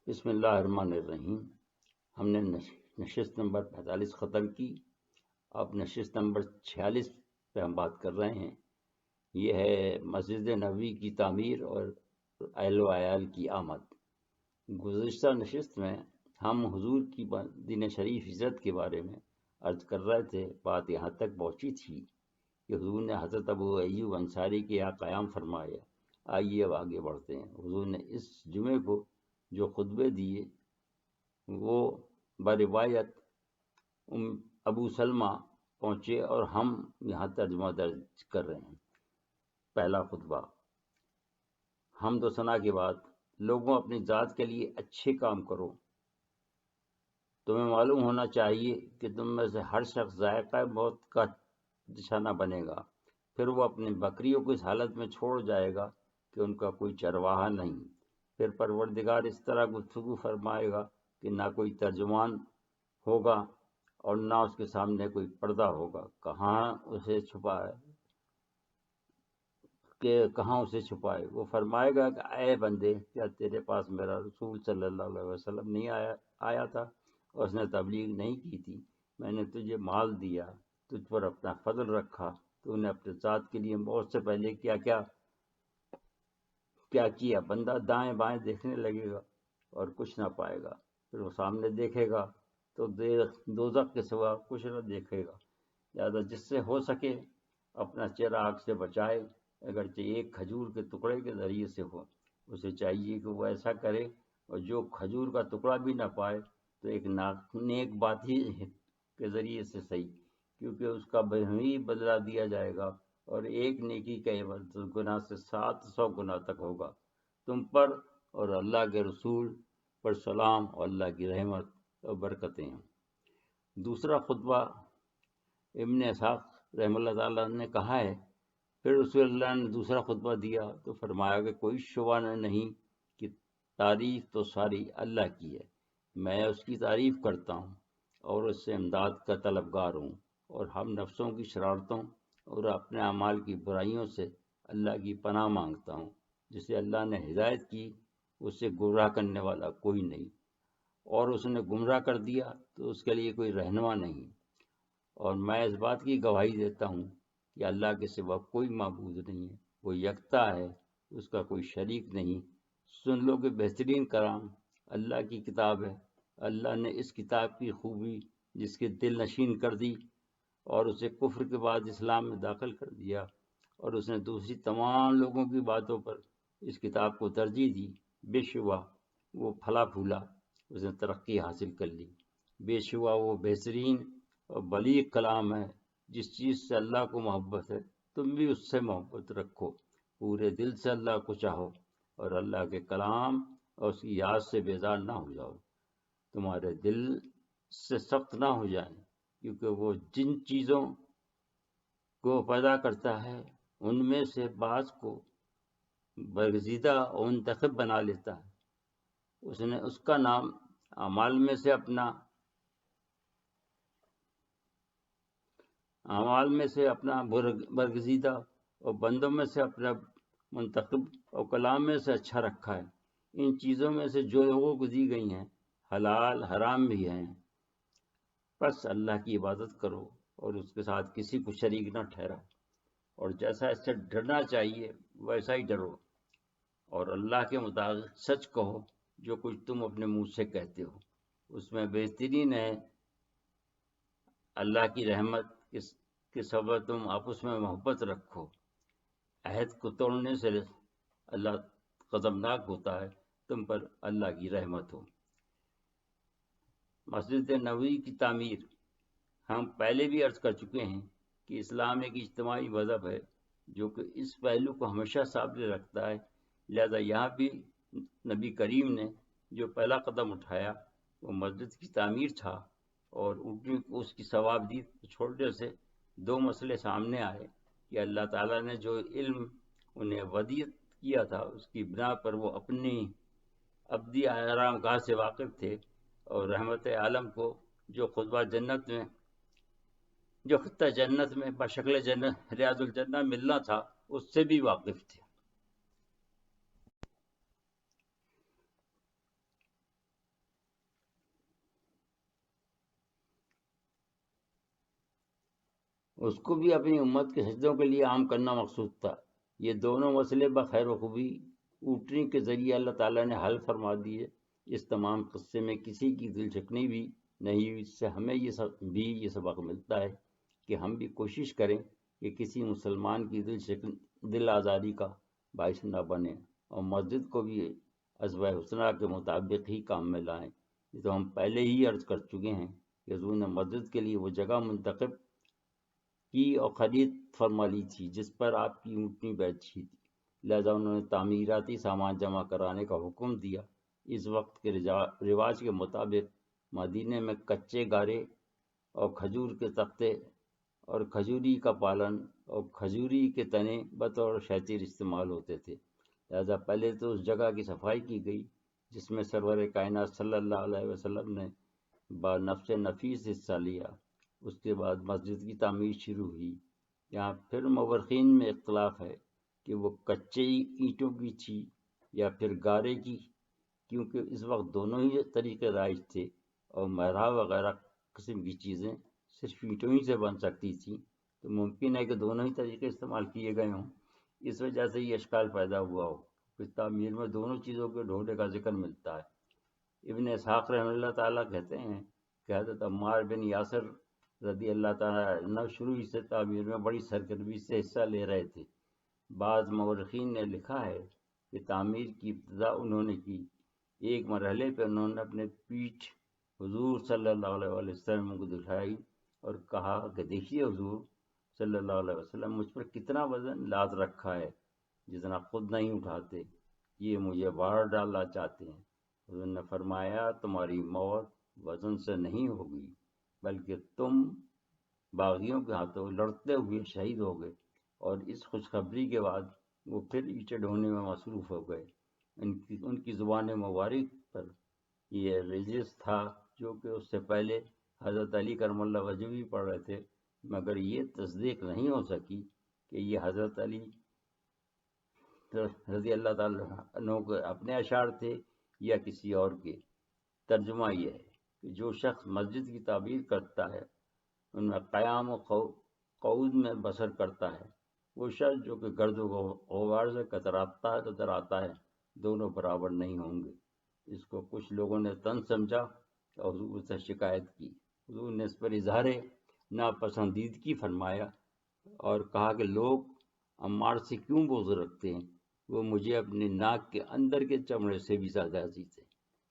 بسم اللہ الرحمن الرحیم۔ ہم نے نشست نمبر 45 ختم کی، اب نشست نمبر 46 پہ ہم بات کر رہے ہیں۔ یہ ہے مسجد نبوی کی تعمیر اور اہل و عیال کی آمد۔ گزشتہ نشست میں ہم حضور کی دین شریف عزت کے بارے میں عرض کر رہے تھے۔ بات یہاں تک پہنچی تھی کہ حضور نے حضرت ابو ایوب انصاری کے یہاں قیام فرمایا۔ آئیے اب آگے بڑھتے ہیں۔ حضور نے اس جمعے کو جو خطبے دیے وہ بروایت ابو سلمہ پہنچے اور ہم یہاں ترجمہ درج کر رہے ہیں۔ پہلا خطبہ۔ حمد و ثنا کے بعد لوگوں اپنی ذات کے لیے اچھے کام کرو۔ تمہیں معلوم ہونا چاہیے کہ تم میں سے ہر شخص ذائقہ موت کا نشانہ بنے گا، پھر وہ اپنی بکریوں کو اس حالت میں چھوڑ جائے گا کہ ان کا کوئی چرواہا نہیں۔ پھر پروردگار اس طرح گفتگو فرمائے گا کہ نہ کوئی ترجمان ہوگا اور نہ اس کے سامنے کوئی پردہ ہوگا۔ کہاں اسے چھپائے؟ وہ فرمائے گا کہ اے بندے، کیا تیرے پاس میرا رسول صلی اللہ علیہ وسلم نہیں آیا تھا اور اس نے تبلیغ نہیں کی تھی؟ میں نے تجھے مال دیا، تجھ پر اپنا فضل رکھا، تو نے اپنے ذات کے لیے موت سے پہلے کیا کیا؟ بندہ دائیں بائیں دیکھنے لگے گا اور کچھ نہ پائے گا، پھر وہ سامنے دیکھے گا تو دوزخ کے سوا کچھ نہ دیکھے گا۔ لہٰذا جس سے ہو سکے اپنا چہرہ آگ سے بچائے، اگرچہ ایک کھجور کے ٹکڑے کے ذریعے سے ہو۔ اسے چاہیے کہ وہ ایسا کرے، اور جو کھجور کا ٹکڑا بھی نہ پائے تو ایک نیک بات ہی کے ذریعے سے صحیح، کیونکہ اس کا بہی بدلہ دیا جائے گا، اور ایک نیکی کا عوض گناہ سے 700 گنا تک ہوگا۔ تم پر اور اللہ کے رسول پر سلام اور اللہ کی رحمت اور برکتیں ہیں۔ دوسرا خطبہ ابن اسحاق رحمہ اللہ تعالیٰ نے کہا ہے، پھر رسول اللہ نے دوسرا خطبہ دیا تو فرمایا کہ کوئی شبہ نہیں کہ تعریف تو ساری اللہ کی ہے، میں اس کی تعریف کرتا ہوں اور اس سے امداد کا طلبگار ہوں، اور ہم نفسوں کی شرارتوں اور اپنے اعمال کی برائیوں سے اللہ کی پناہ مانگتا ہوں۔ جسے اللہ نے ہدایت کی اس سے گمراہ کرنے والا کوئی نہیں، اور اس نے گمراہ کر دیا تو اس کے لیے کوئی رہنما نہیں۔ اور میں اس بات کی گواہی دیتا ہوں کہ اللہ کے سوا کوئی معبود نہیں ہے، وہ یکتا ہے، اس کا کوئی شریک نہیں۔ سن لو کہ بہترین کلام اللہ کی کتاب ہے۔ اللہ نے اس کتاب کی خوبی جس کے دل نشین کر دی اور اسے کفر کے بعد اسلام میں داخل کر دیا، اور اس نے دوسری تمام لوگوں کی باتوں پر اس کتاب کو ترجیح دی۔ بے شبہ وہ پھلا پھولا، اس نے ترقی حاصل کر لی۔ بے شبہ وہ بہترین اور بلیغ کلام ہے۔ جس چیز سے اللہ کو محبت ہے تم بھی اس سے محبت رکھو، پورے دل سے اللہ کو چاہو اور اللہ کے کلام اور اس کی یاد سے بیزار نہ ہو جاؤ۔ تمہارے دل سے سخت نہ ہو جائیں، کیونکہ وہ جن چیزوں کو پیدا کرتا ہے ان میں سے بعض کو برگزیدہ اور منتخب بنا لیتا ہے۔ اس نے اس کا نام اعمال میں سے اپنا برگزیدہ اور بندوں میں سے اپنا منتخب اور کلام میں سے اچھا رکھا ہے۔ ان چیزوں میں سے جو لوگوں کو دی گئی ہیں حلال حرام بھی ہیں، بس اللہ کی عبادت کرو اور اس کے ساتھ کسی کو شریک نہ ٹھہراؤ، اور جیسا اس سے ڈرنا چاہیے ویسا ہی ڈرو، اور اللہ کے مطابق سچ کہو جو کچھ تم اپنے منہ سے کہتے ہو۔ اس میں بہترین ہے اللہ کی رحمت کے سبب تم آپس میں محبت رکھو۔ عہد کو توڑنے سے اللہ غضبناک ہوتا ہے، تم پر اللہ کی رحمت ہو۔ مسجد نبوی کی تعمیر۔ ہم پہلے بھی عرض کر چکے ہیں کہ اسلام ایک اجتماعی مذہب ہے جو کہ اس پہلو کو ہمیشہ سامنے رکھتا ہے۔ لہذا یہاں بھی نبی کریم نے جو پہلا قدم اٹھایا وہ مسجد کی تعمیر تھا، اور اس کی ثوابدید چھوڑنے سے دو مسئلے سامنے آئے کہ اللہ تعالیٰ نے جو علم انہیں ودیعت کیا تھا اس کی بنا پر وہ اپنی ابدی آرام گاہ سے واقف تھے، اور رحمت عالم کو جو خطبہ جنت میں بشکل جنت ریاض الجنہ ملنا تھا اس سے بھی واقف تھے۔ اس کو بھی اپنی امت کے سجدوں کے لیے عام کرنا مقصود تھا۔ یہ دونوں مسئلے بخیر و خوبی اونٹنی کے ذریعے اللہ تعالیٰ نے حل فرما دیے۔ اس تمام قصے میں کسی کی دل شکنی بھی نہیں ہوئی۔ اس سے ہمیں یہ سبق ملتا ہے کہ ہم بھی کوشش کریں کہ کسی مسلمان کی دل آزاری کا باعث نہ بنے، اور مسجد کو بھی اسوہ حسنہ کے مطابق ہی کام میں لائیں۔ یہ تو ہم پہلے ہی عرض کر چکے ہیں کہ حضور نے مسجد کے لیے وہ جگہ منتخب کی اور خرید فرما لی تھی جس پر آپ کی اونٹنی بیٹھی تھی، لہذا انہوں نے تعمیراتی سامان جمع کرانے کا حکم دیا۔ اس وقت کے رواج کے مطابق مدینے میں کچے گارے اور کھجور کے تختے اور کھجوری کا پالن اور کھجوری کے تنے بطور شیطر استعمال ہوتے تھے، لہذا پہلے تو اس جگہ کی صفائی کی گئی جس میں سرور کائنات صلی اللہ علیہ وسلم نے بنفس نفیس حصہ لیا۔ اس کے بعد مسجد کی تعمیر شروع ہوئی۔ یہاں پھر مورخین میں اختلاف ہے کہ وہ کچے اینٹوں کی تھی یا پھر گارے کی، کیونکہ اس وقت دونوں ہی طریقے رائج تھے اور محراب وغیرہ قسم کی چیزیں صرف اینٹوں ہی سے بن سکتی تھیں، تو ممکن ہے کہ دونوں ہی طریقے استعمال کیے گئے ہوں۔ اس وجہ سے یہ اشکال پیدا ہوا ہو۔ پھر تعمیر میں دونوں چیزوں کے ڈھونے کا ذکر ملتا ہے۔ ابن اسحاق رحمہ اللہ تعالیٰ کہتے ہیں کہ حضرت عمار بن یاسر رضی اللہ تعالیٰ عنہ شروع سے تعمیر میں بڑی سرگرمی سے حصہ لے رہے تھے۔ بعض مورخین نے لکھا ہے کہ تعمیر کی ابتدا انہوں نے کی۔ ایک مرحلے پہ انہوں نے اپنے پیٹھ حضور صلی اللہ علیہ وسلم کو دکھائی اور کہا کہ دیکھیے حضور صلی اللہ علیہ وسلم مجھ پر کتنا وزن لاد رکھا ہے، جتنا خود نہیں اٹھاتے، یہ مجھے باہر ڈالنا چاہتے ہیں۔ حضور نے فرمایا تمہاری موت وزن سے نہیں ہوگی بلکہ تم باغیوں کے ہاتھوں لڑتے ہوئے شہید ہو گئے۔ اور اس خوشخبری کے بعد وہ پھر اینٹیں ڈھونے میں مصروف ہو گئے۔ ان کی زبان مبارک پر یہ رجز تھا جو کہ اس سے پہلے حضرت علی کرم اللہ وجہ بھی پڑھ رہے تھے، مگر یہ تصدیق نہیں ہو سکی کہ یہ حضرت علی رضی اللہ تعالیٰ عنہ کے اپنے اشعار تھے یا کسی اور کے۔ ترجمہ یہ ہے کہ جو شخص مسجد کی تعمیر کرتا ہے، ان میں قیام و قعود میں بسر کرتا ہے، وہ شخص جو کہ گرد و غبار سے کتراتا ہے، دونوں برابر نہیں ہوں گے۔ اس کو کچھ لوگوں نے طنز سمجھا اور حضور سے شکایت کی۔ حضور نے اس پر اظہار ناپسندیدگی فرمایا اور کہا کہ لوگ عمار سے کیوں بغض رکھتے ہیں، وہ مجھے اپنے ناک کے اندر کے چمڑے سے بھی زیادہ عزیز ہے۔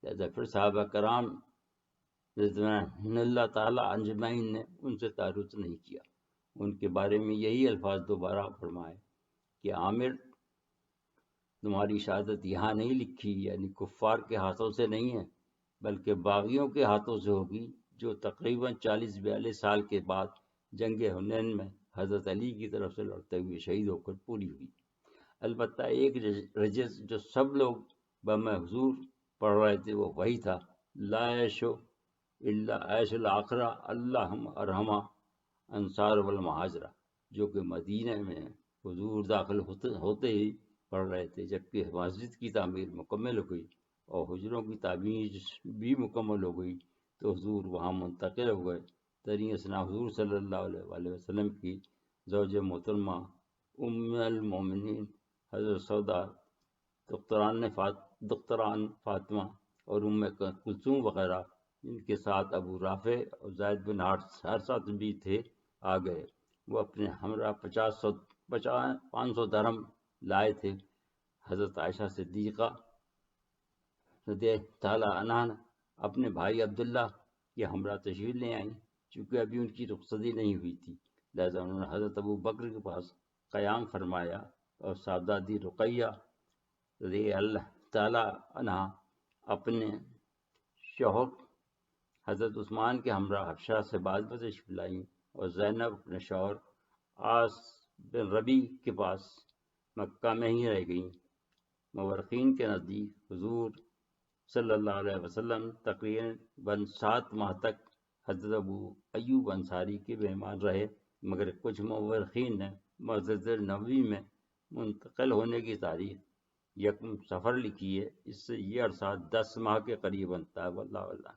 لہذا پھر صحابہ کرام رضوان اللہ تعالیٰ اجمعین نے ان سے تعرض نہیں کیا۔ ان کے بارے میں یہی الفاظ دوبارہ فرمائے کہ عامر تمہاری شہادت یہاں نہیں لکھی، یعنی کفار کے ہاتھوں سے نہیں ہے بلکہ باغیوں کے ہاتھوں سے ہوگی، جو تقریباً 40-42 سال کے بعد جنگ حنین میں حضرت علی کی طرف سے لڑتے ہوئے شہید ہو کر پوری ہوئی۔ البتہ ایک رجز جو سب لوگ بم حضور پڑھ رہے تھے وہ وہی تھا، لا عیشو الا عیش الآخرہ اللہم ارحمہ انصار والمہاجرہ، جو کہ مدینہ میں حضور داخل ہوتے ہی پڑھ رہے تھے، جبکہ مسجد کی تعمیر مکمل ہو گئی اور حجروں کی تعمیر بھی مکمل ہو گئی تو حضور وہاں منتقل ہو گئے۔ ترین اثنا حضور صلی اللہ علیہ وسلم کی زوج محترمہ ام المومنین حضرت سودا دختران فاطمہ اور ام کلثوم وغیرہ، ان کے ساتھ ابو رافع اور زید بن حارثہ بھی تھے، آ گئے۔ وہ اپنے ہمراہ 500 درہم لائے تھے۔ حضرت عائشہ صدیقہ رضی اللہ تعالیٰ عنہا اپنے بھائی عبداللہ کے ہمراہ تشریف لے آئیں، چونکہ ابھی ان کی رخصتی نہیں ہوئی تھی، لہذا انہوں نے حضرت ابو بکر کے پاس قیام فرمایا اور صاحبزادی رقیہ رضی اللہ تعالیٰ عنہا اپنے شوہر حضرت عثمان کے ہمراہ حبشہ سے بعد میں تشریف لائیں اور زینب اپنے شوہر عاص بن ربیع کے پاس مکہ میں ہی رہ گئیں۔ مورخین کے نزدیک حضور صلی اللہ علیہ وسلم تقریباً 7 ماہ تک حضرت ابو ایوب انصاری کے مہمان رہے، مگر کچھ مورخین نے مسجد نبوی میں منتقل ہونے کی تاریخ 1 صفر لکھی ہے۔ اس سے یہ عرصہ 10 ماہ کے قریب بنتا ہے، واللہ اعلم۔